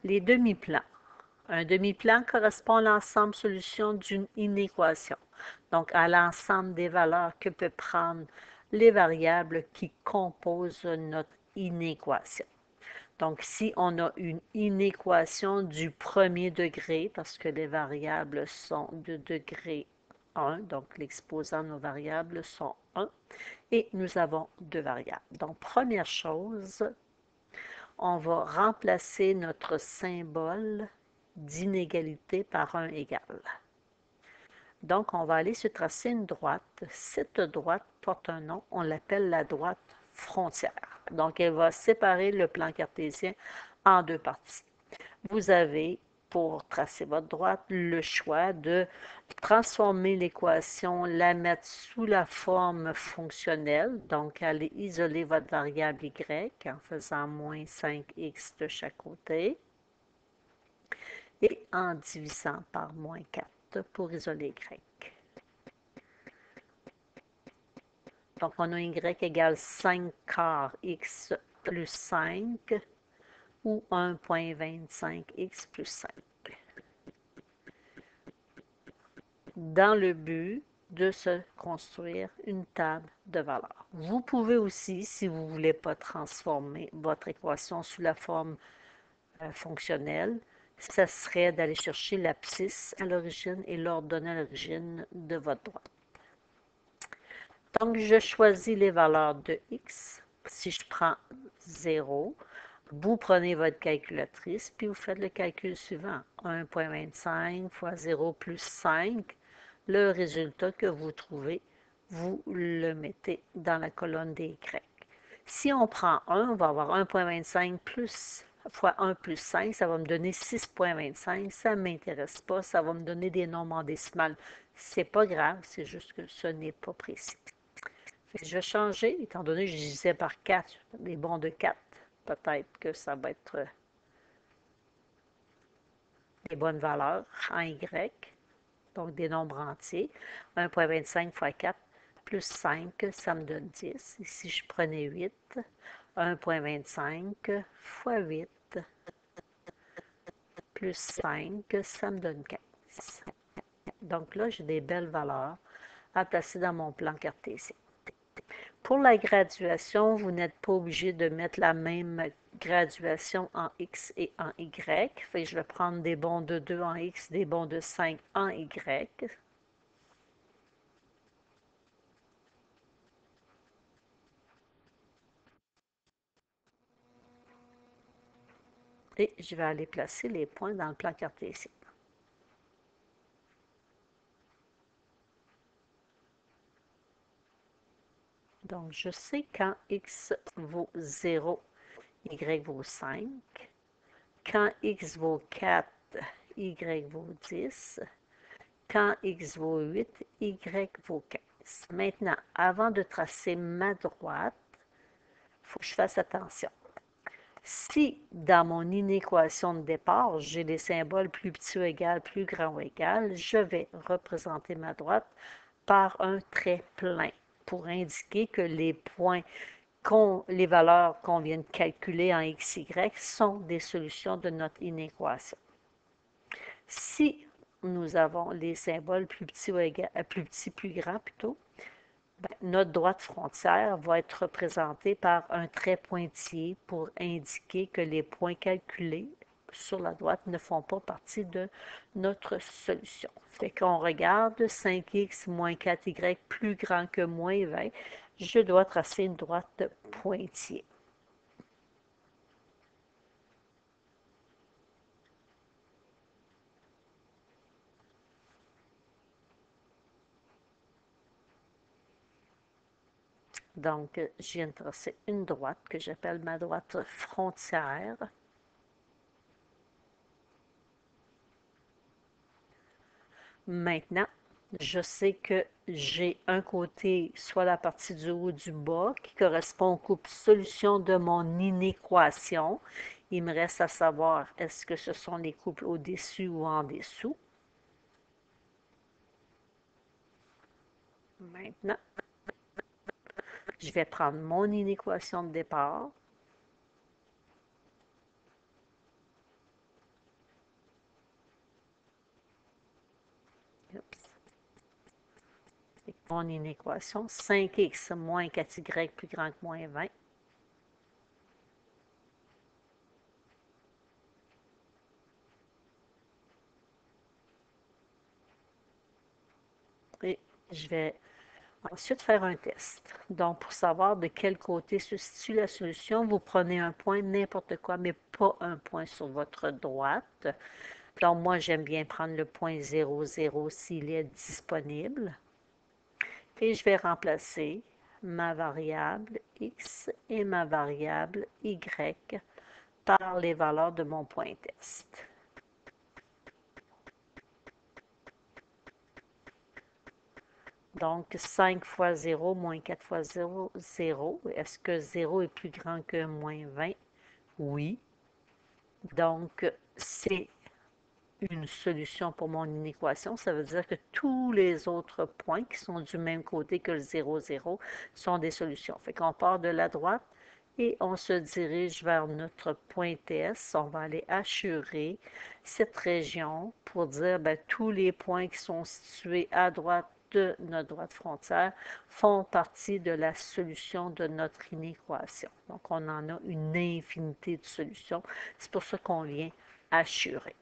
Les demi-plans. Un demi-plan correspond à l'ensemble solution d'une inéquation, donc à l'ensemble des valeurs que peuvent prendre les variables qui composent notre inéquation. Donc, si on a une inéquation du premier degré, parce que les variables sont de degré 1, donc l'exposant de nos variables sont 1, et nous avons deux variables. Donc, première chose, on va remplacer notre symbole d'inégalité par 1 égal. Donc, on va aller se tracer une droite. Cette droite porte un nom, on l'appelle la droite frontière. Donc, elle va séparer le plan cartésien en deux parties. Vous avez, pour tracer votre droite, le choix de transformer l'équation, la mettre sous la forme fonctionnelle, donc aller isoler votre variable y en faisant moins 5x de chaque côté et en divisant par moins 4 pour isoler y. Donc, on a y égale 5 quarts x plus 5 ou 1,25x plus 5. Dans le but de se construire une table de valeurs. Vous pouvez aussi, si vous ne voulez pas transformer votre équation sous la forme fonctionnelle, ça serait d'aller chercher l'abscisse à l'origine et l'ordonnée à l'origine de votre droite. Donc, je choisis les valeurs de x. Si je prends 0, vous prenez votre calculatrice, puis vous faites le calcul suivant. 1,25 fois 0 plus 5. Le résultat que vous trouvez, vous le mettez dans la colonne des Y. Si on prend 1, on va avoir 1,25 plus fois 1 plus 5, ça va me donner 6,25. Ça ne m'intéresse pas, ça va me donner des nombres en décimales. Ce n'est pas grave, c'est juste que ce n'est pas précis. Je vais changer, étant donné que je divisais par 4, des bons de 4. Peut-être que ça va être des bonnes valeurs en Y, donc des nombres entiers. 1,25 fois 4 plus 5, ça me donne 10. Ici, je prenais 8. 1,25 fois 8 plus 5, ça me donne 15. Donc là, j'ai des belles valeurs à placer dans mon plan cartésien. Pour la graduation, vous n'êtes pas obligé de mettre la même graduation en X et en Y. Fait que je vais prendre des bons de 2 en X, des bons de 5 en Y. Et je vais aller placer les points dans le plan cartésien. Donc, je sais quand X vaut 0, Y vaut 5. Quand X vaut 4, Y vaut 10. Quand X vaut 8, Y vaut 15. Maintenant, avant de tracer ma droite, il faut que je fasse attention. Si, dans mon inéquation de départ, j'ai les symboles plus petit ou égal, plus grand ou égal, je vais représenter ma droite par un trait plein pour indiquer que les points, les valeurs qu'on vient de calculer en x, y sont des solutions de notre inéquation. Si nous avons les symboles plus petits ou égal, plus petits, plus grands plutôt, notre droite frontière va être représentée par un trait pointillé pour indiquer que les points calculés sur la droite ne font pas partie de notre solution. Fait qu'on regarde 5x moins 4y plus grand que moins 20, je dois tracer une droite pointillée. Donc, je viens de tracer une droite que j'appelle ma droite frontière. Maintenant, je sais que j'ai un côté, soit la partie du haut ou du bas, qui correspond au couple solution de mon inéquation. Il me reste à savoir, est-ce que ce sont les couples au-dessus ou en dessous. Maintenant, je vais prendre mon inéquation de départ. mon inéquation, 5x moins 4y plus grand que moins 20. Et je vais ensuite faire un test. Donc, pour savoir de quel côté se situe la solution, vous prenez un point, n'importe quoi, mais pas un point sur votre droite. Donc, moi, j'aime bien prendre le point 0, 0 s'il est disponible. Et je vais remplacer ma variable x et ma variable y par les valeurs de mon point test. Donc, 5 fois 0 moins 4 fois 0, 0. Est-ce que 0 est plus grand que moins 20? Oui. Donc, c'est une solution pour mon inéquation. Ça veut dire que tous les autres points qui sont du même côté que le 0, 0 sont des solutions. Fait qu'on part de la droite et on se dirige vers notre point TS. On va aller assurer cette région pour dire ben, tous les points qui sont situés à droite de notre droite frontière font partie de la solution de notre inéquation. Donc, on en a une infinité de solutions. C'est pour ça qu'on vient assurer.